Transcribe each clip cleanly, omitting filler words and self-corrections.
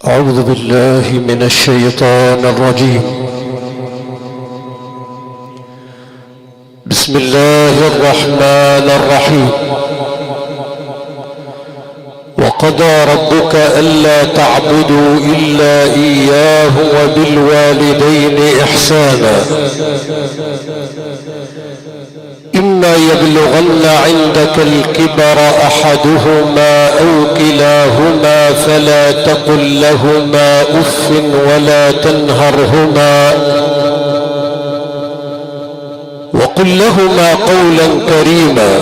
أعوذ بالله من الشيطان الرجيم. بسم الله الرحمن الرحيم. وقضى ربك ألا تعبدوا إلا إياه وبالوالدين إحسانا إما يبلغن عندك الكبر أحدهما أو كلاهما فلا تقل لهما أف ولا تنهرهما وقل لهما قولا كريما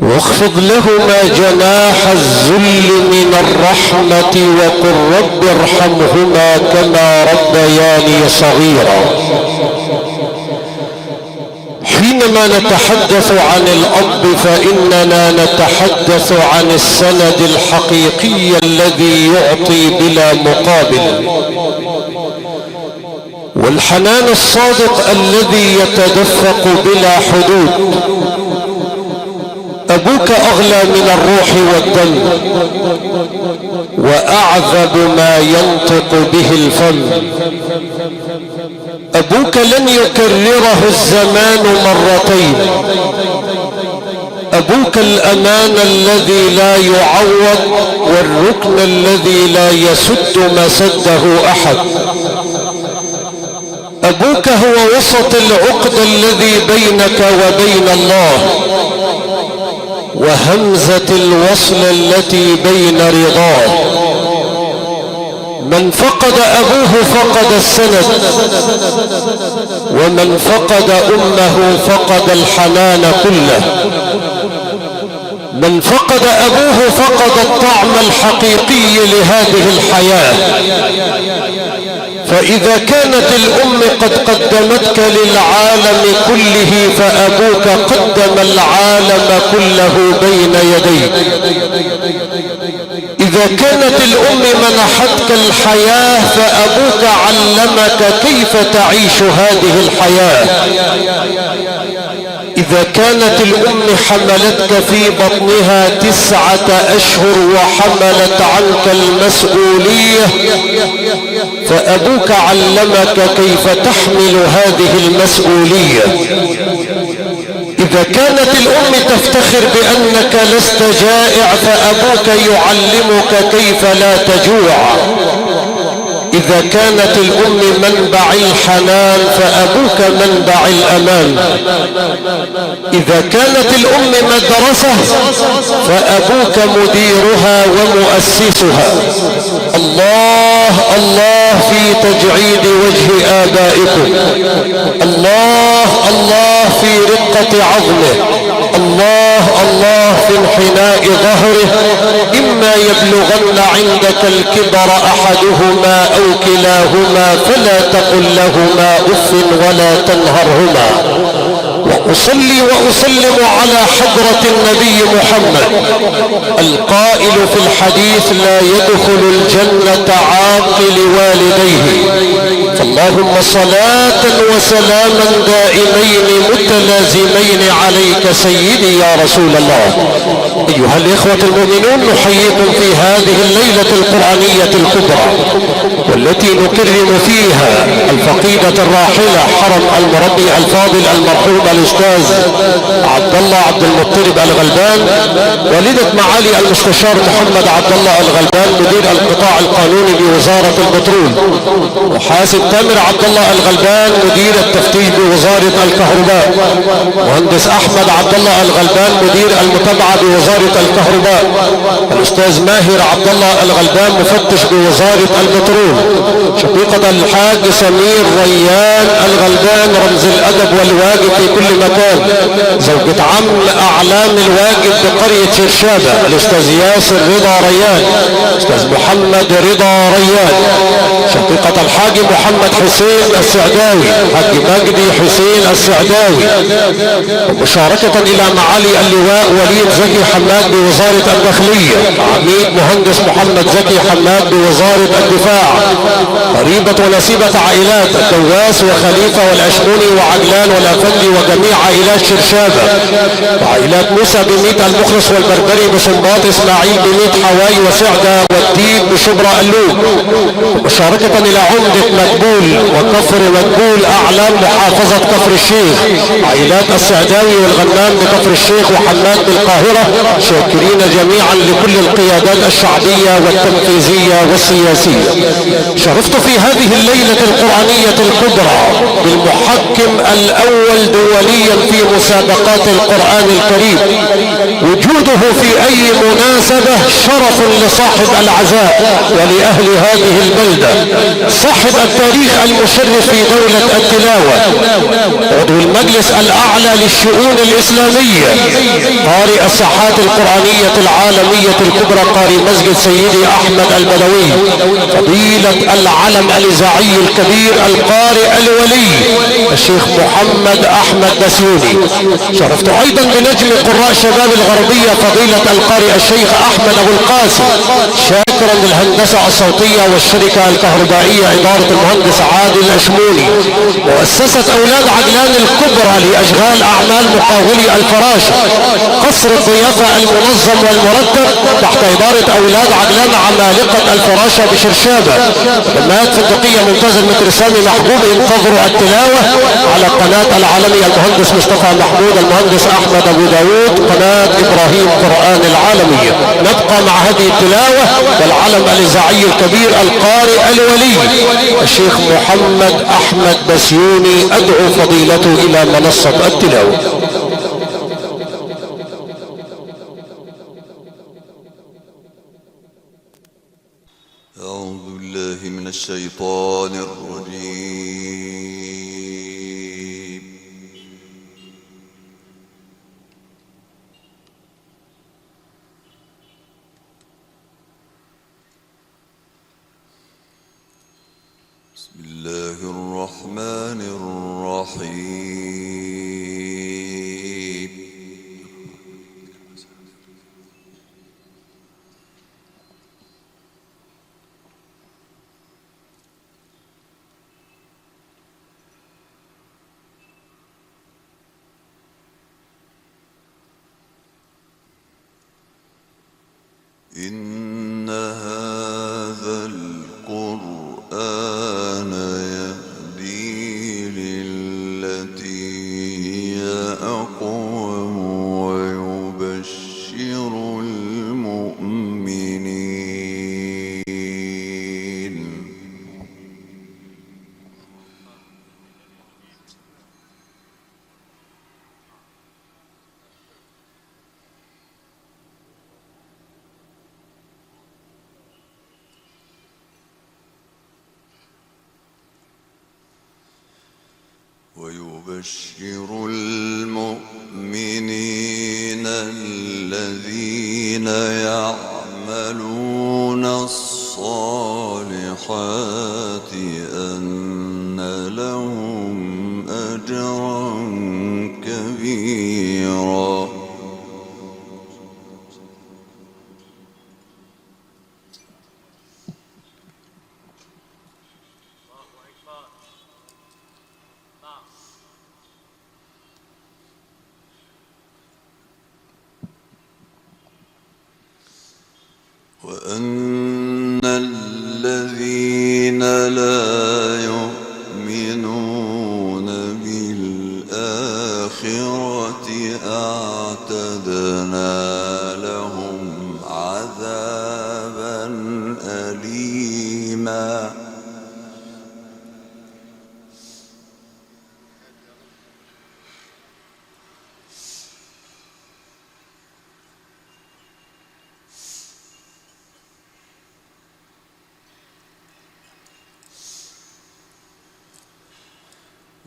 واخفض لهما جناح الذل من الرحمة وقل رب ارحمهما كما ربياني صغيرا. حينما نتحدث عن الأب فإننا نتحدث عن السند الحقيقي الذي يعطي بلا مقابل، والحنان الصادق الذي يتدفق بلا حدود. أبوك أغلى من الروح والدم وأعذب ما ينطق به الفم. أبوك لن يكرره الزمان مرتين. أبوك الأمان الذي لا يعوض والركن الذي لا يسد مسده أحد. أبوك هو وسط العقد الذي بينك وبين الله وهمزة الوصل التي بين رضاه. من فقد أبوه فقد السند، ومن فقد أمه فقد الحنان كله. من فقد أبوه فقد الطعم الحقيقي لهذه الحياة. فإذا كانت الأم قد قدمتك للعالم كله فأبوك قدم العالم كله بين يديك. إذا كانت الأم منحتك الحياة فأبوك علمك كيف تعيش هذه الحياة. إذا كانت الأم حملتك في بطنها 9 أشهر وحملت عنك المسؤولية فأبوك علمك كيف تحمل هذه المسؤولية. إذا كانت الأم تفتخر بأنك لست جائع فأبوك يعلمك كيف لا تجوع. إذا كانت الأم منبع الحنان فأبوك منبع الأمان. إذا كانت الأم مدرسة فأبوك مديرها ومؤسسها. الله الله في تجعيد وجه آبائكم، الله الله في رقة عظمه، الله الله في انحناء ظهره. إما يبلغن عندك الكبر أحدهما أو كلاهما فلا تقل لهما أف ولا تنهرهما. وأصلي وأسلم على حضرة النبي محمد القائل في الحديث لا يدخل الجنة عاق لوالديه. فاللهم صلاة وسلاما دائمين متلازمين عليك سيدي يا رسول الله. أيها الإخوة المؤمنون، نحييكم في هذه الليلة القرآنية الكبرى والتي نكرم فيها الفقيدة الراحلة حرم المربي الفاضل المرحوم الأستاذ عبد الله عبد المطلب الغلبان، والدة معالي المستشار محمد عبد الله الغلبان مدير القطاع القانوني بوزارة البترول، وحاسب تامر عبد الله الغلبان مدير التفتيش بوزارة الكهرباء، مهندس أحمد عبد الله الغلبان مدير المتابعة بوزارة الكهرباء، الأستاذ ماهر عبد الله الغلبان مفتش بوزارة البترول، شقيقة الحاج سمير ريان الغلبان رمز الأدب والواجب في كل مكان، زوجة عم أعلام الواجب بقرية شرشابة الأستاذ ياسر رضا ريان، أستاذ محمد الحاج رضا ريان، شقيقة الحاج محمد حسين السعداوي، حاج مجدي حسين السعداوي، مشاركة الى معالي اللواء وليد زكي حماد بوزارة الداخلية، عميد مهندس محمد زكي حماد بوزارة الدفاع، قريبة ونسيبة عائلات الدواس وخليفة والاشموني وعجلان والافندي وجميع عائلات شرشابة، وعائلات موسى بميت المخلص والبربري بصنباط، اسماعيل بميت حواي وسعدة والديب بشبرا اللوب، مشاركة الى عمدة مدبول وكفر مدبول اعلام محافظة كفر الشيخ، عائلات السعداوي والغنام بكفر الشيخ وحماد بالقاهرة، شاكرين جميعا لكل القيادات الشعبية والتنفيذية والسياسية. شرفت في هذه الليلة القرآنية الكبرى بالمحكم الاول دوليا في مسابقات القرآن الكريم، وجوده في اي مناسبة شرف لصاحب العزاء ولأهل هذه البلدة، صاحب التاريخ المشرف في دولة التلاوة، عضو المجلس الاعلى للشؤون الاسلامية، قارئ الساحات القرآنية العالمية الكبرى، قارئ مسجد سيدي احمد البدوي، فضيلة العلم الاذاعي الكبير القارئ الولي الشيخ محمد احمد بسيوني. شرفت ايضا بنجم قراء شباب الغربية فضيلة القارئ الشيخ احمد ابو القاسم، شاكرا للهندسة الصوتية والشركة الكهربائية ادارة المهندس عادل الاشموني، مؤسسة اولاد عجلان الكبرى لاشغال اعمال مقاولي الفراشة، قصر الضيافة المنظم والمرتب تحت ادارة اولاد عجلان عمالقة الفراشة بشرشابة، خدمات فندقية ممتاز المتر سامي محبوب. انتظروا التلاوة على قناة العالمي المهندس مصطفى محمود، المهندس احمد ابو داود، قناة ابراهيم قرآن العالمية. نبقى مع هذه التلاوة والعلم الاذاعي الكبير القارئ الولي الشيخ محمد احمد بسيوني، ادعو فضيلته الى منصة التلاوة. أعوذ بالله من الشيطان الرجيم. بسم الله الرحمن الرحيم. إن هذا القرآن يهدي للتي هي أقوم ويبشر المؤمنين الذين يعملون الصالحات أن لهم أجرا كبيرا. وأن الذين لا يؤمنون بالآخرة أعتدنا لهم عذابا أليما.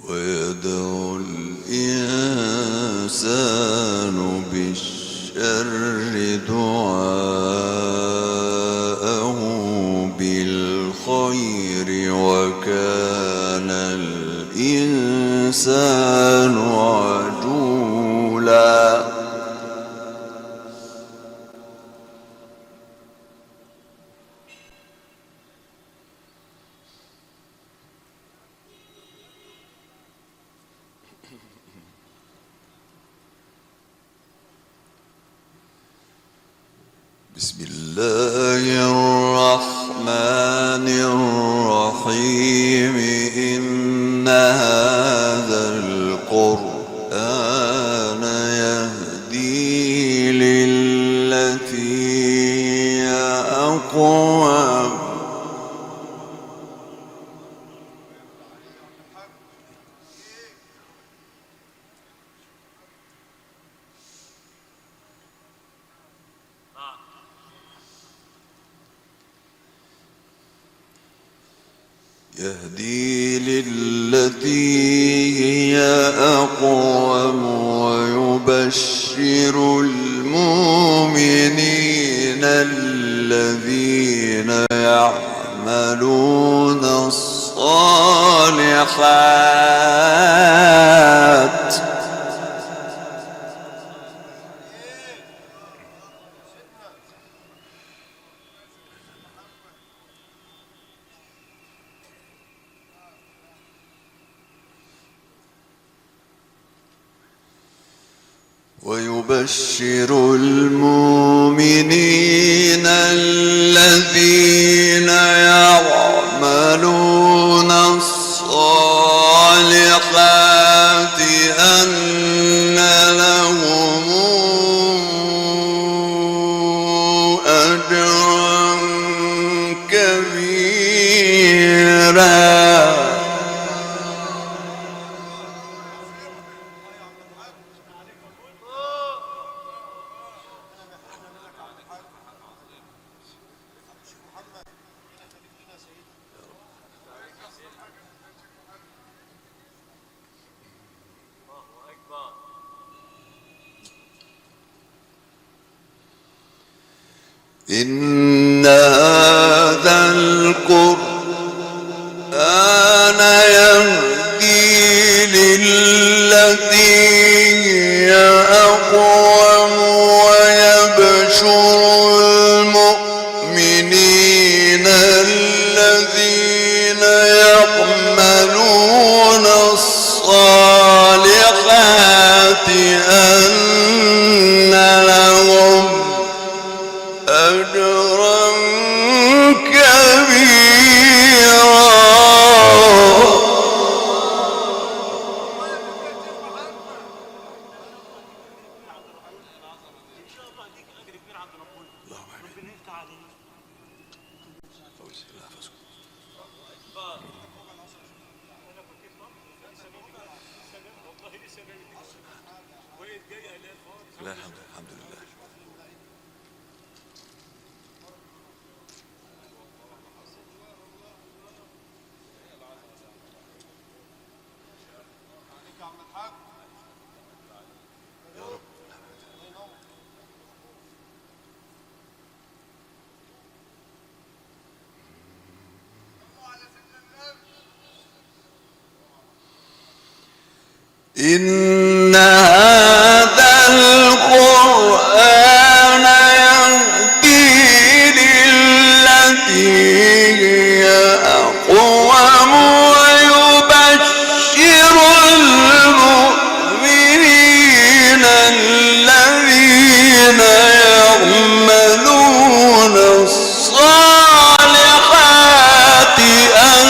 ويدعو الإنسان بالشر دعاءه بسم الله الرحمن الرحيم. إن هذا القرآن يهدي للتي هي أقوم. يهدي للتي هي أقوم ويبشر المؤمنين الذين يعملون الصالحات ويبشر المؤمنين الذين يعملون الصالحات أن لهم أجرا كبيرا. إن هذا القرآن يهدي للتي هي أقوم ويبشر المؤمنين الذين يعملون الصالحات أن لهم أجرا كبيرا. الحمد لله. إن هذا القرآن يهدي للتي هي أقوم ويبشر المؤمنين الذين يعملون الصالحات أن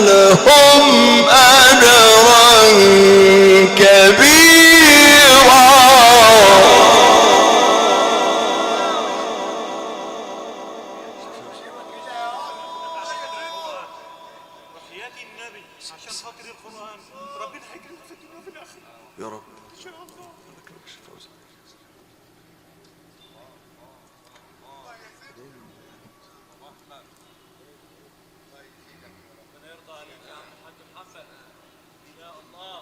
لهم أجرا كبيرا. وحياة النبي عشان خاطر القرآن ربنا هيكرمك في الدنيا وفي الآخرة يا رب إن شاء الله. ربنا يرضى عليك يا عم الحاج محمد. يا الله.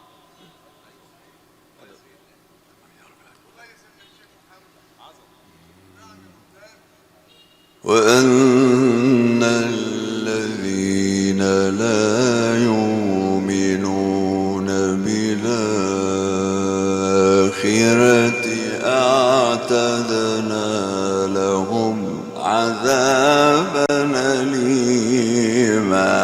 وأن الذين لا يؤمنون بالآخرة أعتدنا لهم عذابا أليما.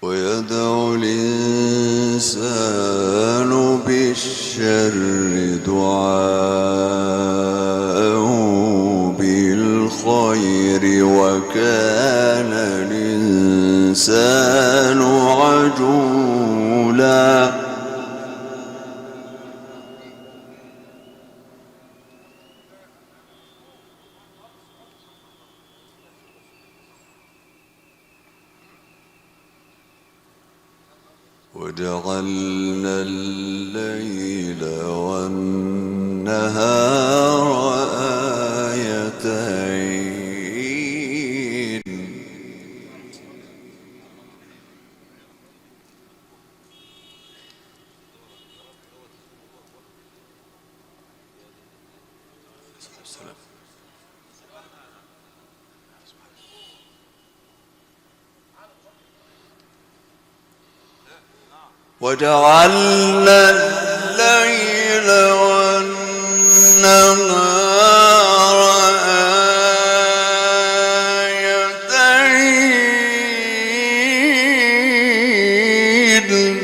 ويدعو الإنسان بالشر دعاءه بالخير وكان الإنسان عجولا وجعلنا الليل والنهار آيتين وجعلنا الليل والنهار آيتين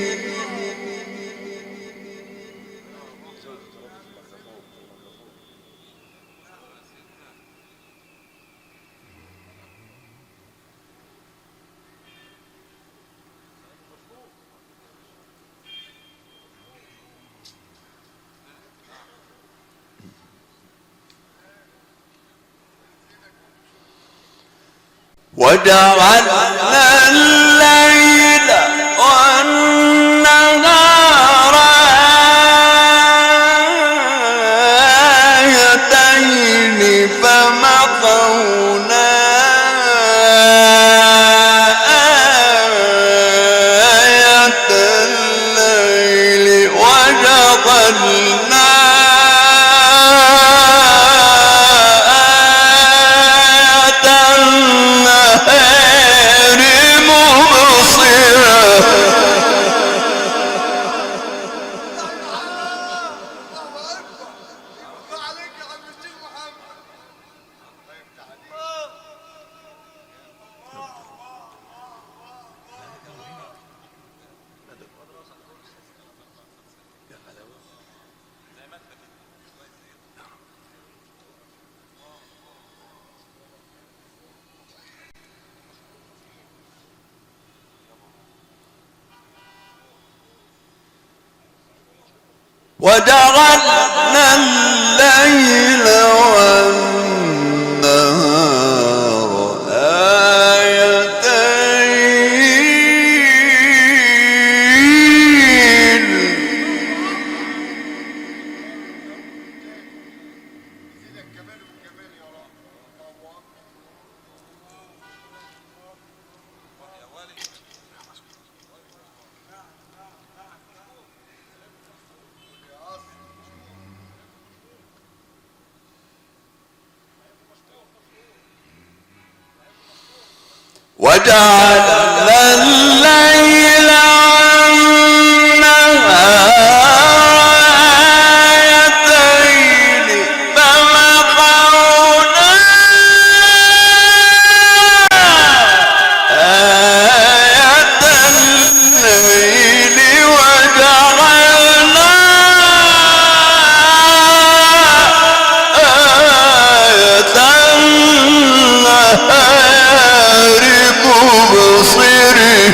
وجعلنا الليل والنهار آيتين فمحونا آية الليل وجعلنا وجعلنا الليل والنهار آيتين وجعلنا الليل والنهار آيتين فمحونا آية الليل وجعلنا آية النهار مبصرين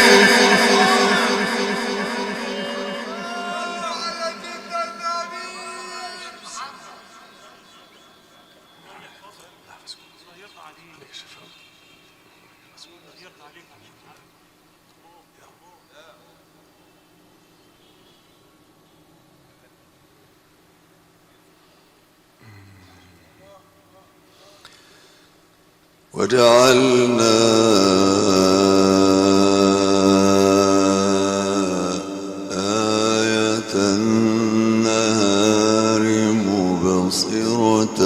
وجعلنا آية النهار مبصرة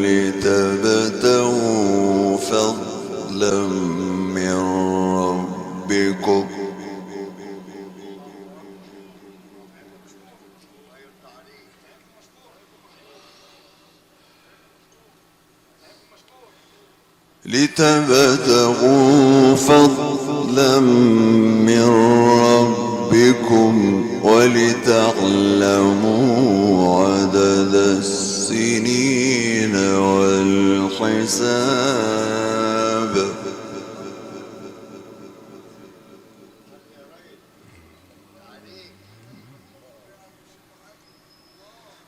لتبتغوا فضلا من ربكم لتبتغوا فضلا من ربكم ولتعلموا عدد السنين والحساب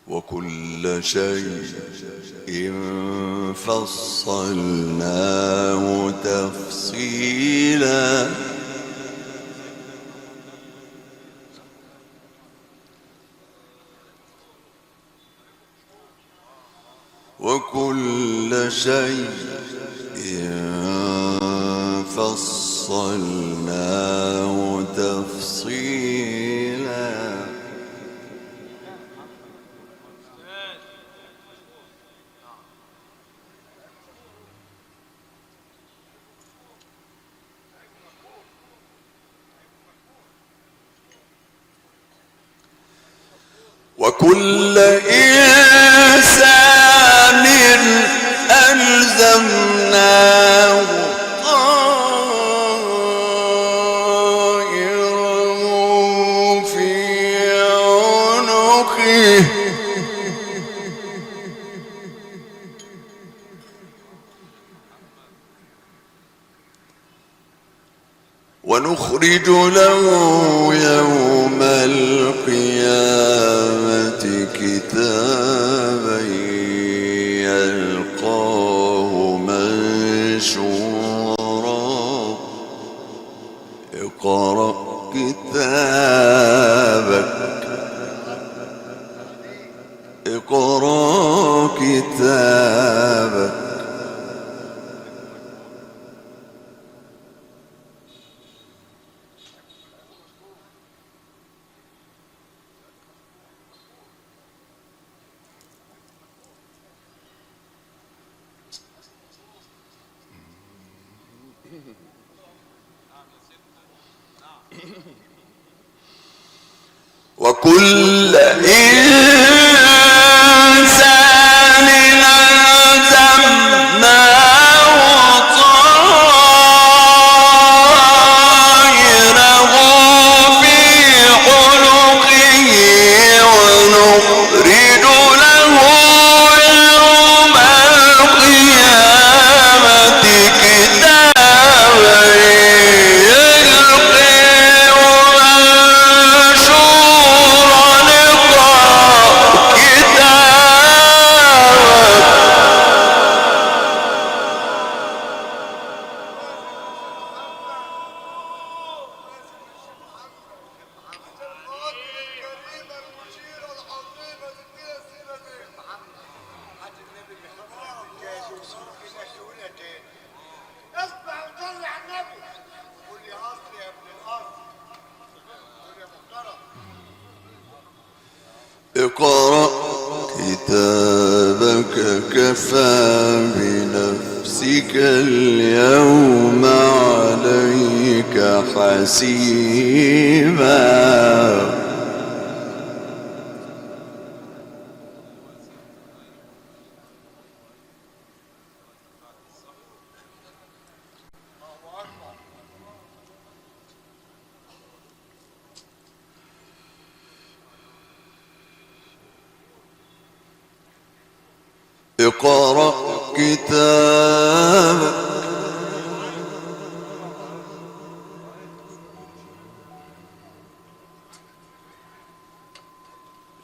وكل شيء فصلناه تفصيلا وكل شيء فصلناه تفصيلا وكل إنسان ألزمناه طائره في عنقه ونخرج له يوم القيامة كتابا يلقاه منشورا اقرأ كتابك اقرأ كتابك وكل إنسان ألزمناه طائره في عنقه ونخرج له يوم القيامة كتابا يلقيه منشورا اقرأ اقرأ كتابك كفى بنفسك اليوم عليك حسيبا اقرأ كتابك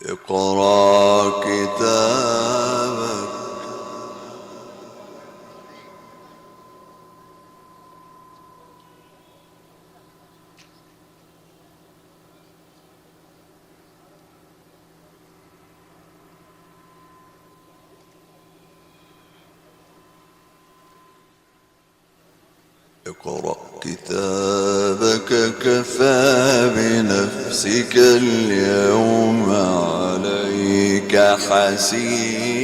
اقرأ كتابك اقرأ كتابك كفى بنفسك اليوم عليك حسيبا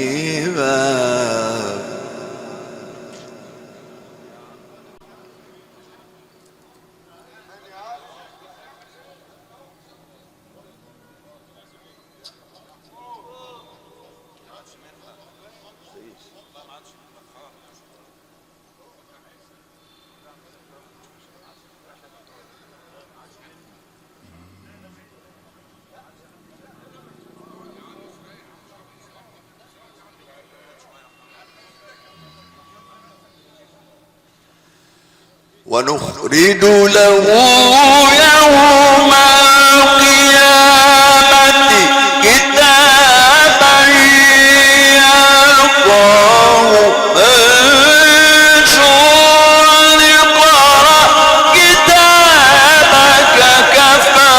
ونخرج له يوم القيامة كتابا يلقاه منشورا اقرأ كتابك كفى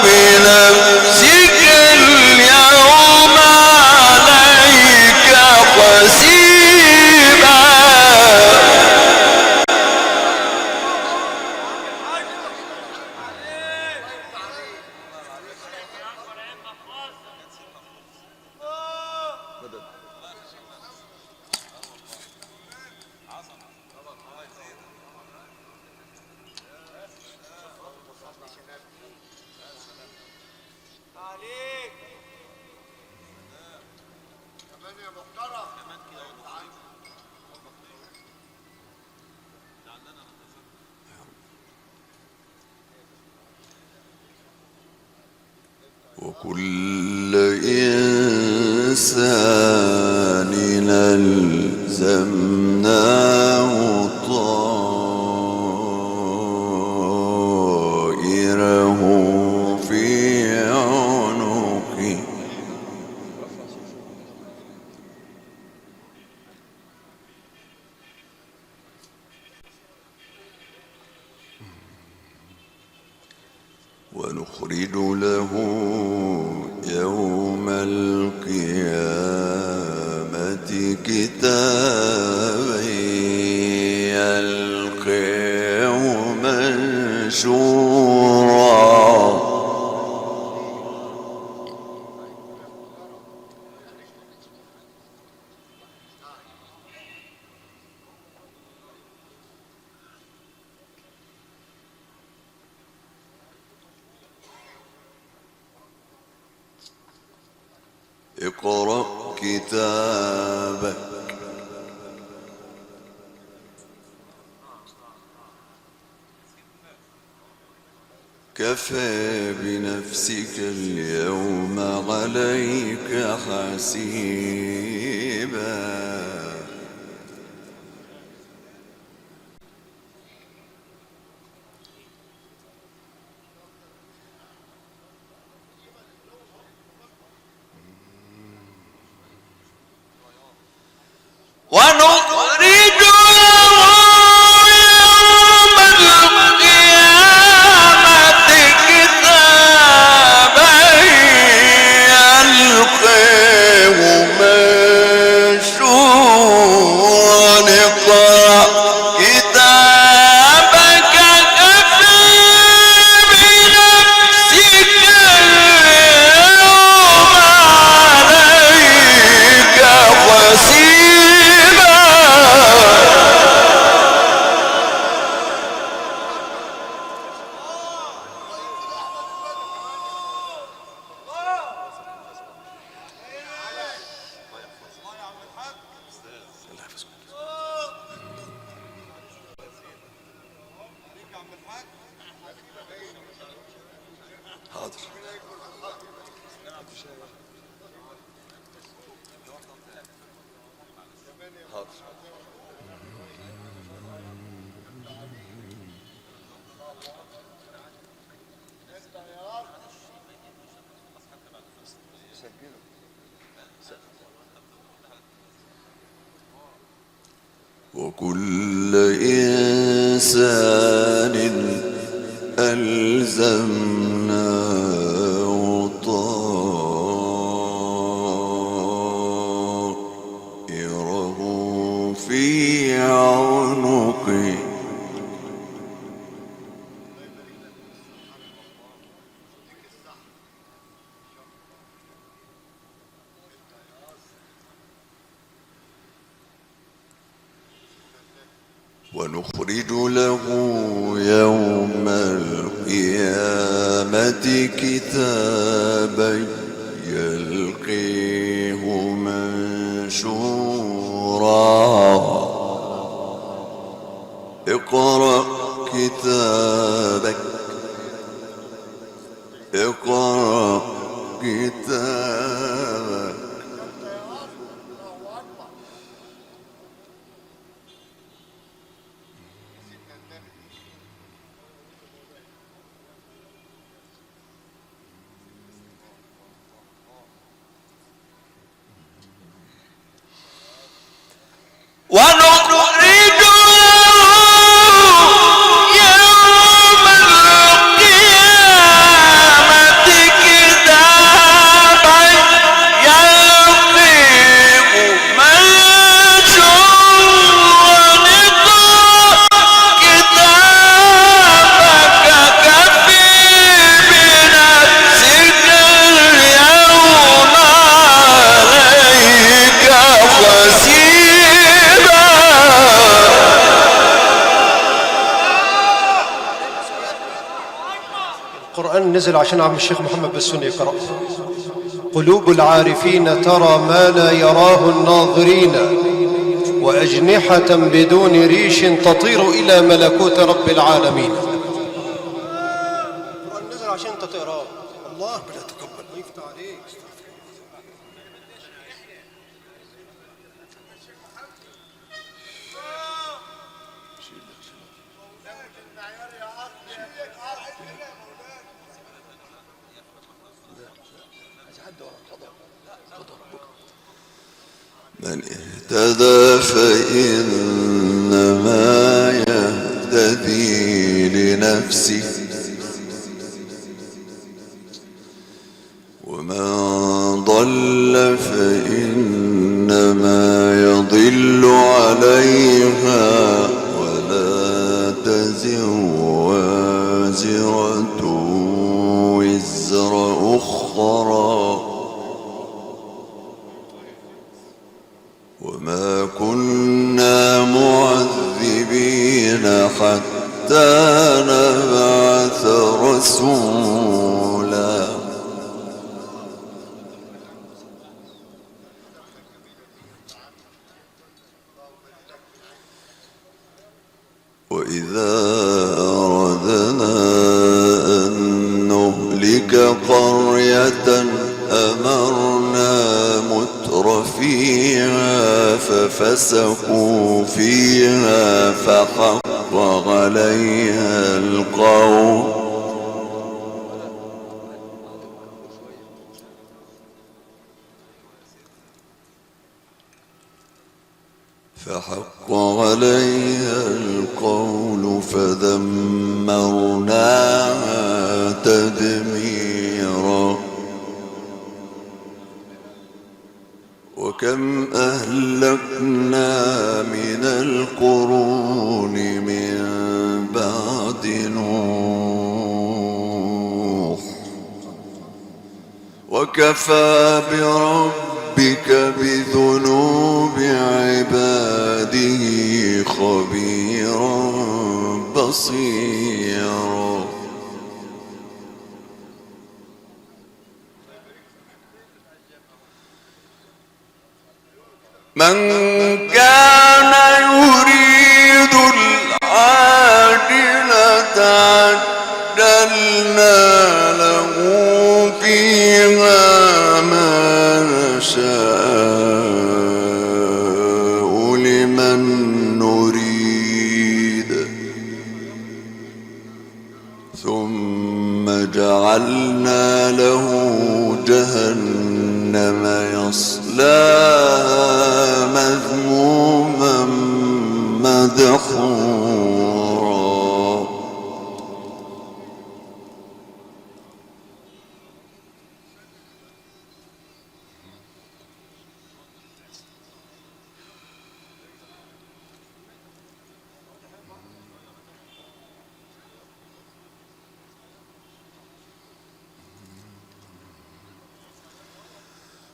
بنفسك اليوم عليك حسيبا. وكل إنسان ألزمناه طائره في عنقه ونخرج له يوم القيامة كتابا يلقاه منشورا اقرأ كتابك كفى بنفسك اليوم عليك حسيبا. ونخرج له يوم القيامة كتابا يلقاه منشورا اقرأ كتابك كفى بنفسك اليوم عليك حسيبا. حاضر. وكل إنسان ألزمناه طائره في عنقه ونخرج له يوم القيامة كتابا يلقيه منشورا اقرأ كتابك اقرأ كتابك القرآن نزل عشان عم الشيخ محمد بالسنة يقرأ. قلوب العارفين ترى ما لا يراه الناظرين، وأجنحة بدون ريش تطير إلى ملكوت رب العالمين. القرآن نزل عشان أنت تقرأه. الله بلا تقبل ويفتح عليك. من اهتدى فإنما يهتدي لنفسه، ومن ضل فإنما يضل عليها، ولا تزر وازرة وزر أخرى، وما كنا معذبين حتى نبعث رسولا. وإذا أردنا أن نهلك قرية أمرنا متر فيها ففسقوا فيها فحق عليها القول فدمرناها تدميرا. وكم أهلكنا من القرون من بعد نوح، وكفى بربك بذنوب عباده خبيرا بصيرا. من كان يريد العاجلة عجلنا له فيها ما نشاء لمن نريد، ثم جعلنا له جهنم يصلاها مذموما مدحورا.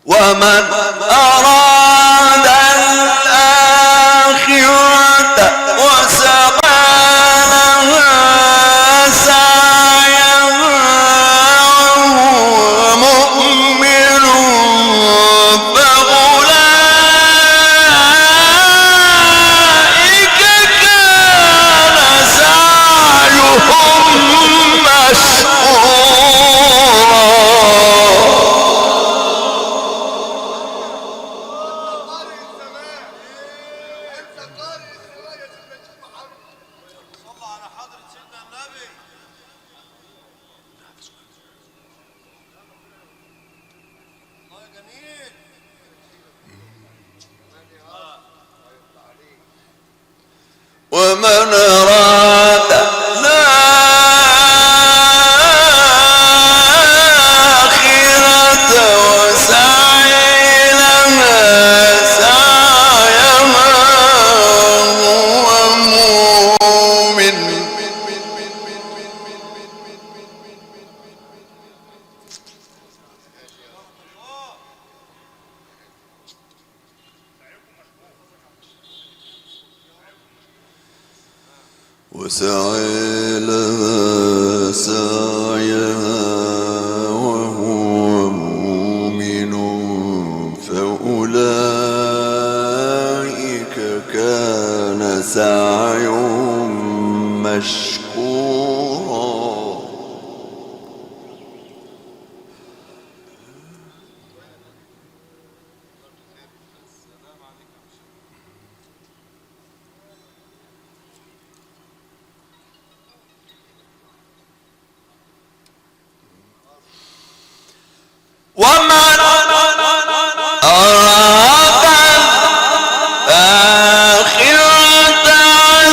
ومن أراد الآخرة وسعى لها سعيها وهو مؤمن فأولئك كان سعيهم مشكورا. ومن أراد الآخرة وسعي لها سعيها وهو مؤمن وسعي لها سعيها مشكورا. ومن أراد الآخرة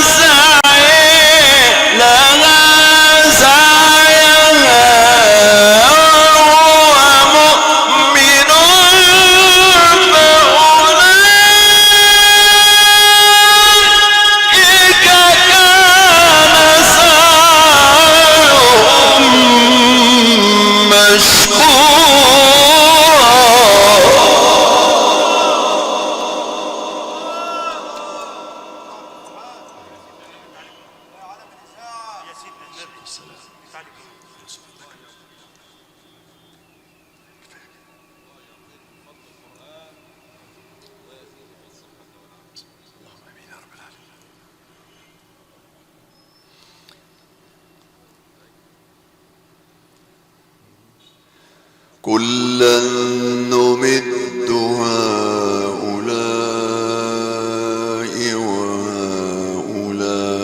سعي لها سعيها وهو مؤمن فأولئك كان سعيهم مشكورا. كلا نمد هؤلاء وهؤلاء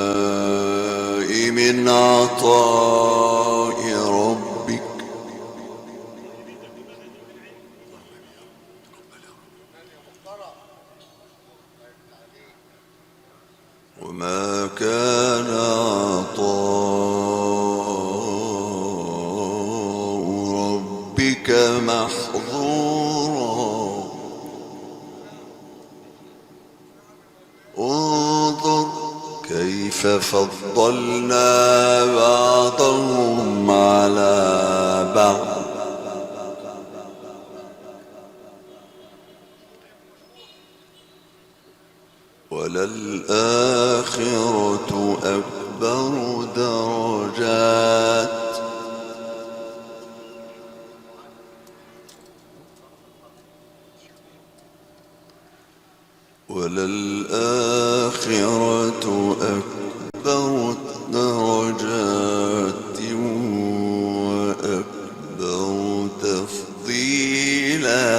من عطاء ربك وما كان عطاء ربك محظورا. انظر كيف فضلنا بعضهم على بعض وللآخرة أكبر درجات وللآخرة أكبر درجات وأكبر تفضيلا.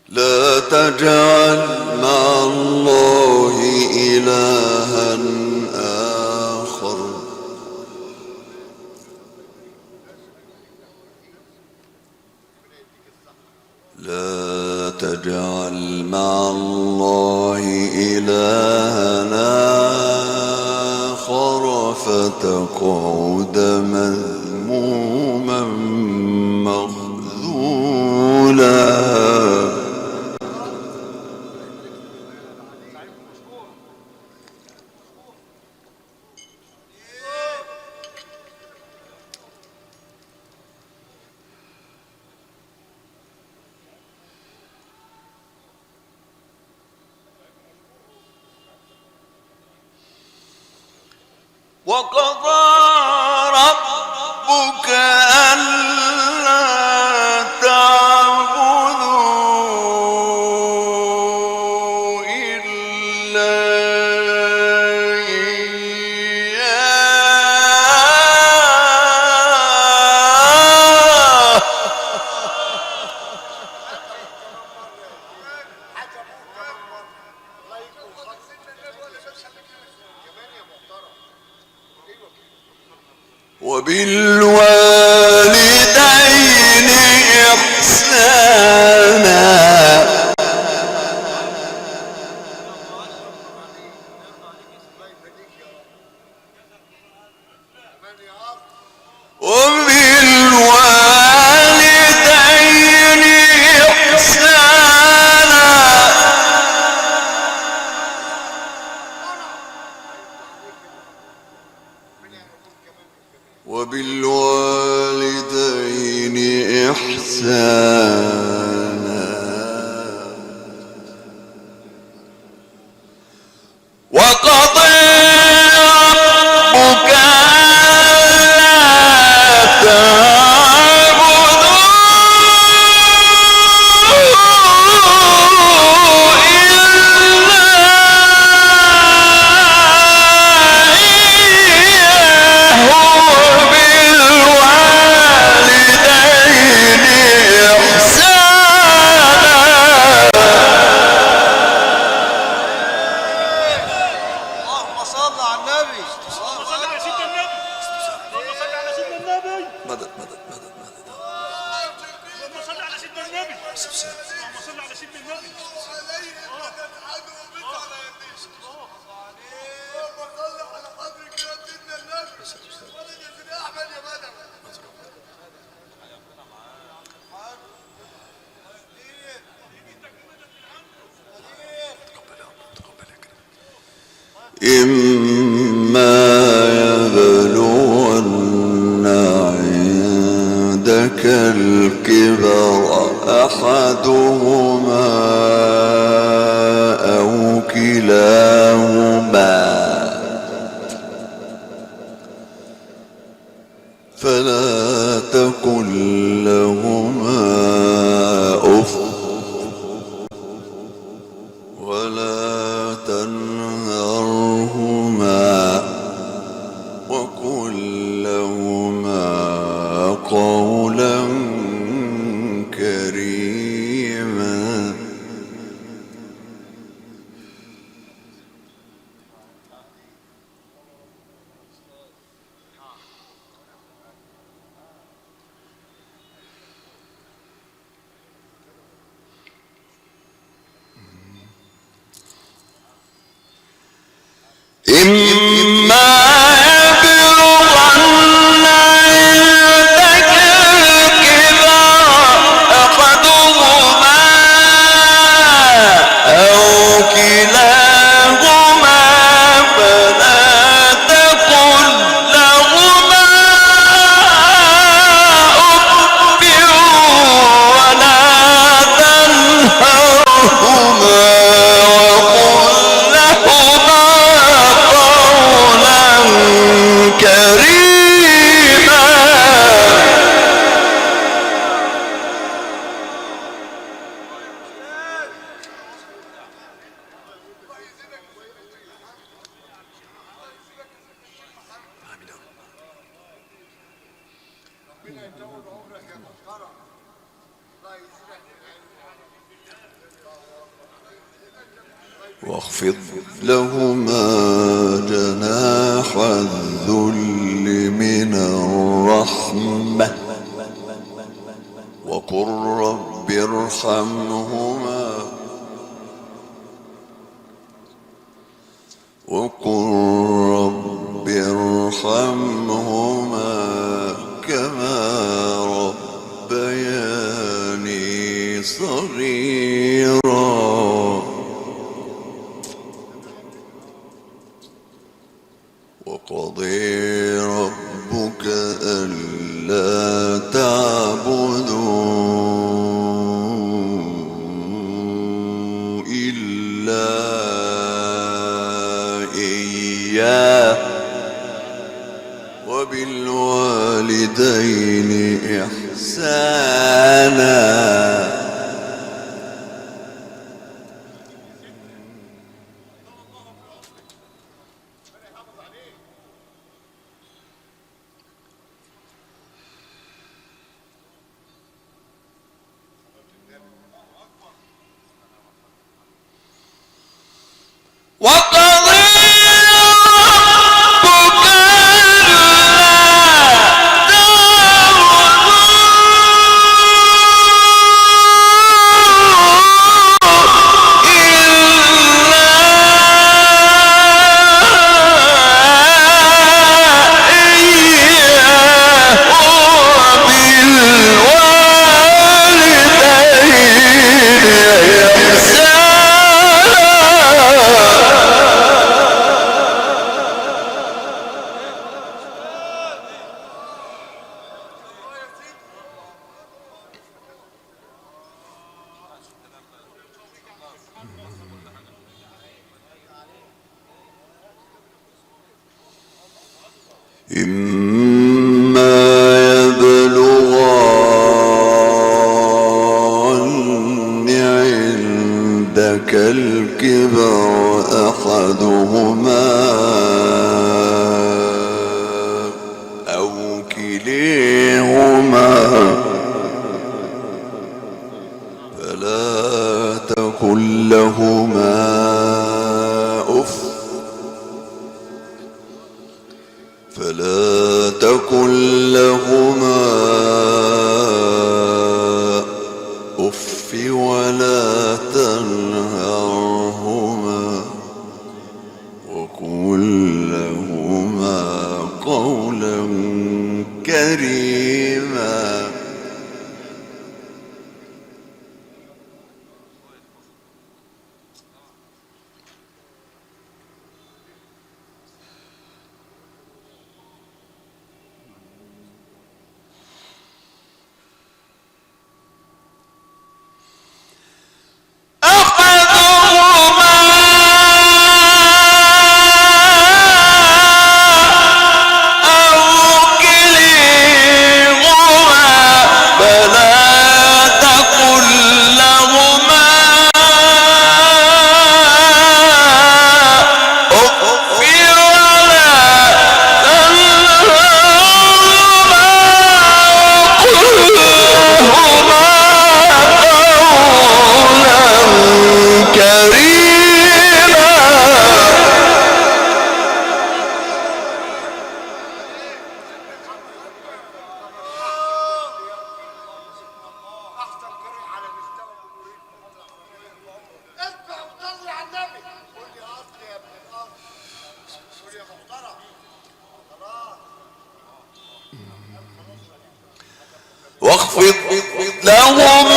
لا تجعل مع الله إلها آخر لا تجعل مع الله إلها آخر فتقعد مذموما مخذولا. وقضى ربك ألا تعبدوا وبالوالدين إحسانا وبالوالدين إحسانا وقضى ربك إما يبلغن عندك الكبر أحدهما أو كلاهما فلا تقل لهما أف ولا تنهرهما وقل لهما قولا كريما إما يبلغن عندك الكبر أحدهما أو كلاهما فلا تقل لهما أف ولا تنهرهما كريما واخفض لهما جناح الذل من الرحمة وقل رب ارحمهما كما ربياني صغيرا وقضي ربك ألا تعبدوا إلا إياه وبالوالدين إحسانا وقضي ربك ألا إما يبلغن عندك الكبر أحدهما أو كليهما فلا تقل لهما أف ولا تنهرهما وقل لهما قولا كريما. واخفض لهما